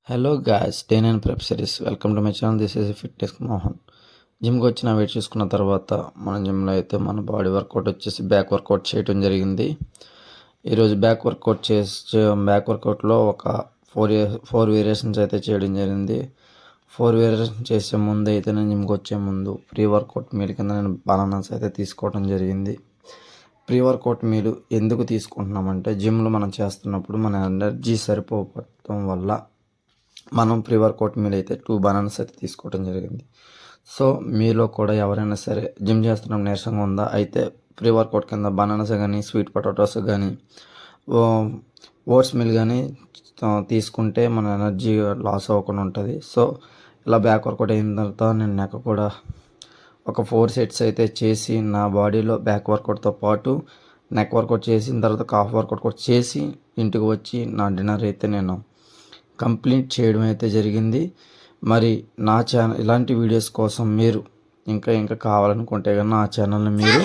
Hello guys, day nine prep series. Welcome to my channel. This is fitness Mohan. జిమ్కి వచ్చిన wait చూసుకున్న తర్వాత మన జిమ్లో అయితే మన బాడీ వర్కౌట్ వచ్చేసి బ్యాక్ వర్కౌట్ చేయడం జరిగింది. ఈరోజు బ్యాక్ వర్కౌట్లో ఒక ఫోర్ వేరియేషన్స్ అయితే చేయడం జరిగింది. 4 వేరియేషన్ చేసే ముందు అయితే నేను జిమ్కి వచ్చే ముందు ప్రీ వర్కౌట్ మీల్ కింద నేను బనానాస్ అయితే తీసుకోవడం జరిగింది. ప్రీ వర్కౌట్ మీల్ ఎందుకు తీసుకుంటున్నామంటే జిమ్లో మనం చేస్తున్నప్పుడు మన ఎనర్జీ సరిపోవటం వల్ల మనం ప్రీ వర్కౌట్ మీల్ అయితే 2 బనానాస్ అయితే తీసుకోవడం జరిగింది. సో మీలో కూడా ఎవరైనా సరే జిమ్ చేస్తున్నాం నీరసంగా ఉందా అయితే ప్రీ వర్కౌట్ కింద బనానాస్ కానీ స్వీట్ పొటాటోస్ కానీ ఓట్స్ మీల్ కానీ తీసుకుంటే మన ఎనర్జీ లాస్ అవ్వకుండా ఉంటుంది. సో ఇలా బ్యాక్ వర్కౌట్ అయిన తర్వాత నేను నెక్ కూడా ఒక 4 సెట్స్ అయితే చేసి నా బాడీలో బ్యాక్ వర్కౌట్తో పాటు నెక్ వర్కౌట్ చేసిన తర్వాత కాఫ్ వర్కౌట్ కూడా చేసి ఇంటికి వచ్చి నా డిన్నర్ అయితే నేను కంప్లీట్ చేయడం అయితే జరిగింది. మరి నా ఛానల్ ఇలాంటి వీడియోస్ కోసం మీరు ఇంకా కావాలనుకుంటే కన్నా నా ఛానల్ని మీరు